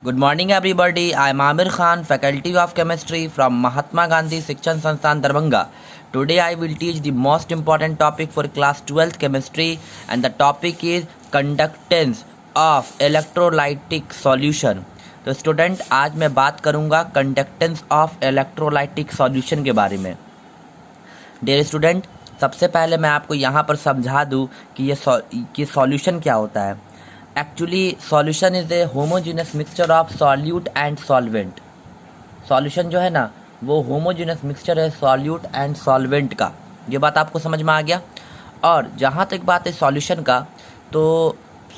Good morning, everybody. I am Amir Khan, Faculty of Chemistry from Mahatma Gandhi Shikshan Sansthan Darbhanga. Today I will teach the most important topic for class 12th chemistry, and the topic is conductance of electrolytic solution. तो student आज मैं बात करूंगा conductance of electrolytic solution के बारे में। Dear student, सबसे पहले मैं आपको यहाँ पर समझा दूँ कि ये सॉल्यूशन क्या होता है। Actually solution is a homogeneous mixture of solute and solvent. Solution जो है ना वो होमोजेनस मिक्सचर है सॉल्यूट एंड सॉल्वेंट का। ये बात आपको समझ में आ गया। और जहाँ तक बात है सॉल्यूशन का, तो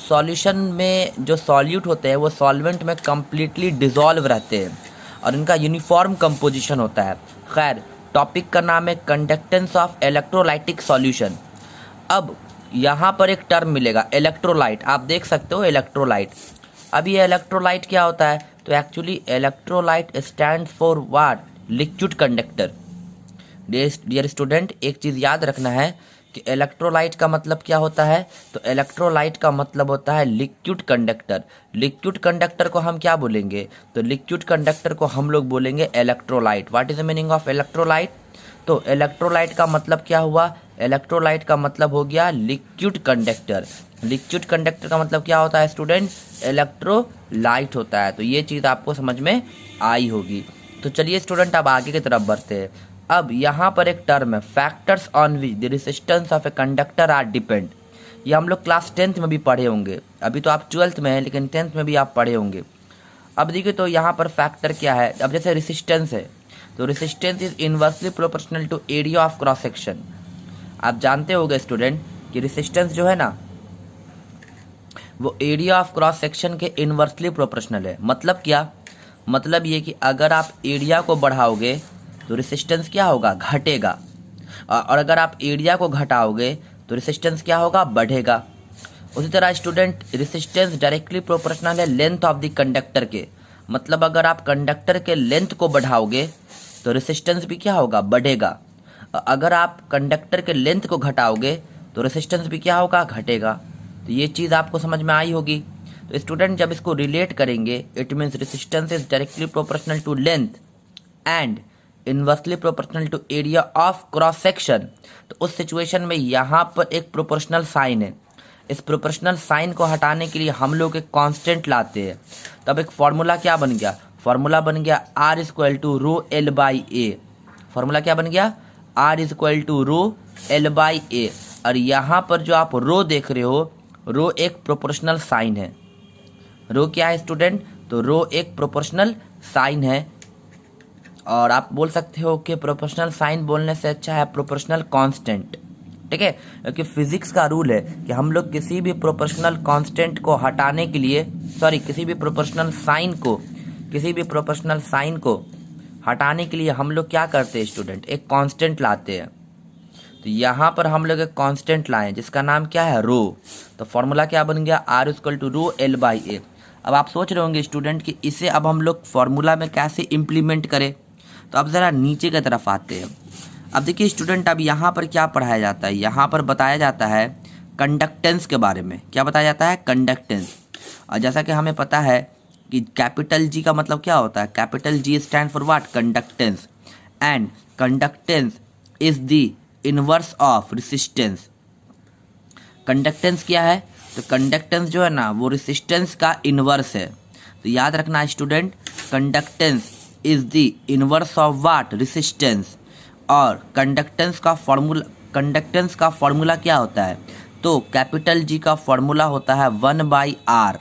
सॉल्यूशन में जो सॉल्यूट होते हैं वो सॉल्वेंट में कम्प्लीटली डिज़ोल्व रहते हैं और इनका यूनिफॉर्म कंपोजिशन होता है। खैर, टॉपिक का नाम है कंडक्टेंस ऑफ इलेक्ट्रोलाइटिक सॉल्यूशन। अब यहाँ पर एक टर्म मिलेगा इलेक्ट्रोलाइट, आप देख सकते हो इलेक्ट्रोलाइट। अब ये इलेक्ट्रोलाइट क्या होता है? तो actually electrolyte stand for what? Liquid conductor. Dear student, एक चीज़ याद रखना है कि इलेक्ट्रोलाइट का मतलब क्या होता है। तो इलेक्ट्रोलाइट का मतलब होता है लिक्विड कंडक्टर। लिक्विड कंडक्टर को हम क्या बोलेंगे? तो लिक्विड कंडक्टर को हम लोग बोलेंगे electrolyte. What is the meaning of electrolyte? तो इलेक्ट्रोलाइट का मतलब क्या हुआ? इलेक्ट्रोलाइट का मतलब हो गया लिक्विड कंडक्टर। लिक्विड कंडक्टर का मतलब क्या होता है स्टूडेंट? इलेक्ट्रोलाइट होता है। तो ये चीज़ आपको समझ में आई होगी। तो चलिए स्टूडेंट, अब आगे की तरफ बढ़ते हैं। अब यहाँ पर एक टर्म है factors on which the resistance of a conductor are depend. ये हम लोग क्लास 10th में भी पढ़े होंगे। अभी तो आप 12th में हैं, लेकिन 10th में भी आप पढ़े होंगे। अब देखिए, तो यहाँ पर फैक्टर क्या है। अब जैसे रेजिस्टेंस है, तो resistance is inversely proportional to area of cross section. आप जानते होंगे स्टूडेंट कि रेजिस्टेंस जो है ना वो एरिया ऑफ क्रॉस सेक्शन के इनवर्सली प्रोपोर्शनल है। मतलब क्या? मतलब ये कि अगर आप एरिया को बढ़ाओगे तो रेजिस्टेंस क्या होगा? घटेगा। और अगर आप एरिया को घटाओगे तो रेजिस्टेंस क्या होगा? बढ़ेगा। उसी तरह स्टूडेंट, रेजिस्टेंस डायरेक्टली प्रोपोर्शनल है लेंथ ऑफ द कंडक्टर के। मतलब अगर आप कंडक्टर के लेंथ को बढ़ाओगे तो रेजिस्टेंस भी क्या होगा? बढ़ेगा। अगर आप कंडक्टर के लेंथ को घटाओगे तो रेजिस्टेंस भी क्या होगा? घटेगा। तो ये चीज़ आपको समझ में आई होगी। तो स्टूडेंट, जब इसको रिलेट करेंगे, it means resistance is directly proportional to length and inversely proportional to area of cross section. तो उस सिचुएशन में यहाँ पर एक प्रोपोर्शनल साइन है। इस प्रोपोर्शनल साइन को हटाने के लिए हम लोग एक कांस्टेंट लाते हैं। तब एक फॉर्मूला क्या बन गया? फॉर्मूला बन गया R equal to rho l by a. Formula क्या बन गया? R equal to rho l by a. और यहाँ पर जो आप रो देख रहे हो, रो एक प्रोपोर्शनल साइन है। रो क्या है स्टूडेंट? तो रो एक प्रोपोर्शनल साइन है। और आप बोल सकते हो कि प्रोपोर्शनल साइन बोलने से अच्छा है प्रोपोर्शनल कांस्टेंट। ठीक है, क्योंकि फिजिक्स का रूल है कि हम लोग किसी भी प्रोपोर्शनल कांस्टेंट को हटाने के लिए, किसी भी प्रोपोर्शनल साइन को हटाने के लिए हम लोग क्या करते हैं स्टूडेंट? एक कांस्टेंट लाते हैं। तो यहाँ पर हम लोग एक कांस्टेंट लाए जिसका नाम क्या है? रो। तो फॉर्मूला क्या बन गया? R equal to rho l by a. अब आप सोच रहे होंगे स्टूडेंट कि इसे अब हम लोग फॉर्मूला में कैसे इम्प्लीमेंट करें। तो अब ज़रा नीचे की तरफ आते हैं। अब देखिए स्टूडेंट, अब यहाँ पर क्या पढ़ाया जाता है? यहाँ पर बताया जाता है कंडक्टेंस के बारे में। क्या बताया जाता है? कंडक्टेंस। और जैसा कि हमें पता है कि कैपिटल G का मतलब क्या होता है? Capital G stand for what? Conductance. And conductance is the inverse of resistance. Conductance क्या है? तो कंडक्टेंस जो है ना वो रेजिस्टेंस का इनवर्स है। तो याद रखना student, conductance is the inverse of what? Resistance. और कंडक्टेंस का फॉर्मूला क्या होता है? तो कैपिटल G का फॉर्मूला होता है 1/R।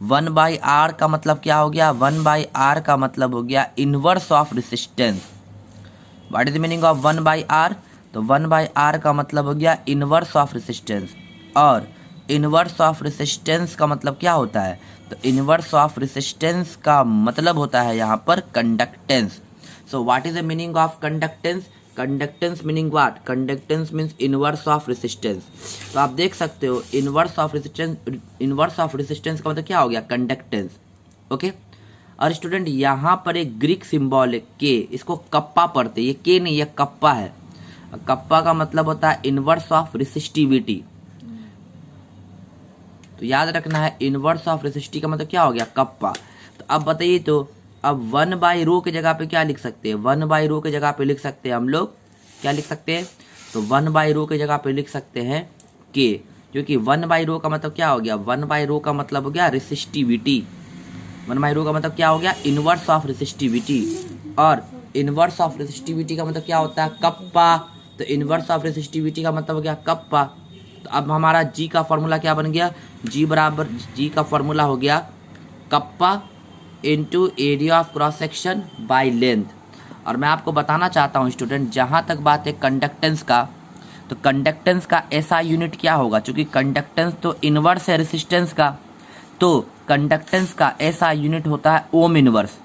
1/R का मतलब क्या हो गया? 1/R का मतलब हो गया inverse of resistance. What is the meaning of 1/R? तो 1/R का मतलब हो गया इनवर्स ऑफ रेजिस्टेंस। और इनवर्स ऑफ रेजिस्टेंस का मतलब क्या होता है? तो इनवर्स ऑफ रेजिस्टेंस का मतलब होता है यहाँ पर conductance. So what is the meaning of conductance? Conductance meaning what? Conductance means inverse of resistance. तो आप देख सकते हो इनवर्स ऑफ रेजिस्टेंस का मतलब क्या हो गया? कंडक्टेंस। ओके। और स्टूडेंट, यहाँ पर एक ग्रीक सिंबल है के, इसको कप्पा पढ़ते हैं। ये के नहीं, ये कप्पा है। कप्पा का मतलब होता है इनवर्स ऑफ रेसिस्टिविटी। तो याद रखना है इनवर्स ऑफ रेसिस्टिविटी का मतलब क्या हो गया? कप्पा। तो अब बताइए तो अब 1/रो की जगह पे क्या लिख सकते हैं, 1/रो की जगह पे लिख सकते हैं हम लोग, क्या लिख सकते हैं, तो 1/रो की जगह पे लिख सकते हैं के, क्योंकि 1/रो का मतलब क्या हो गया, 1/रो का मतलब हो गया रेसिस्टिविटी, 1/रो का मतलब क्या हो गया, इनवर्स ऑफ रेसिस्टिविटी, और इनवर्स ऑफ रेसिस्टिविटी का मतलब क्या होता है, कप्पा, तो इनवर्स ऑफ रेसिस्टिविटी का मतलब हो गया कप्पा। तो अब हमारा जी का फॉर्मूला क्या बन गया, जी बराबर, जी का फॉर्मूला हो गया kappa into area of cross section by length. और मैं आपको बताना चाहता हूँ स्टूडेंट, जहाँ तक बात है कंडक्टेंस का, तो कंडक्टेंस का ऐसा यूनिट क्या होगा, क्योंकि कंडक्टेंस तो इनवर्स है रेसिस्टेंस का, तो कंडक्टेंस का ऐसा यूनिट होता है ओम इनवर्स।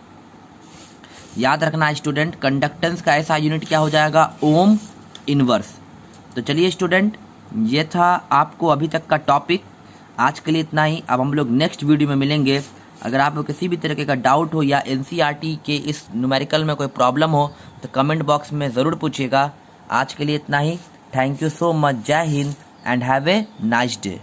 याद रखना स्टूडेंट, कंडक्टेंस का ऐसा यूनिट क्या हो जाएगा, ओम इनवर्स। तो चलिए स्टूडेंट, ये था आपको अभी तक का टॉपिक, आज के लिए इतना ही। अब हम लोग नेक्स्ट वीडियो में मिलेंगे। अगर आपको किसी भी तरीके का डाउट हो या एनसीईआरटी के इस न्यूमेरिकल में कोई प्रॉब्लम हो तो कमेंट बॉक्स में ज़रूर पूछिएगा। आज के लिए इतना ही। Thank you so much. जय हिंद and have a nice day.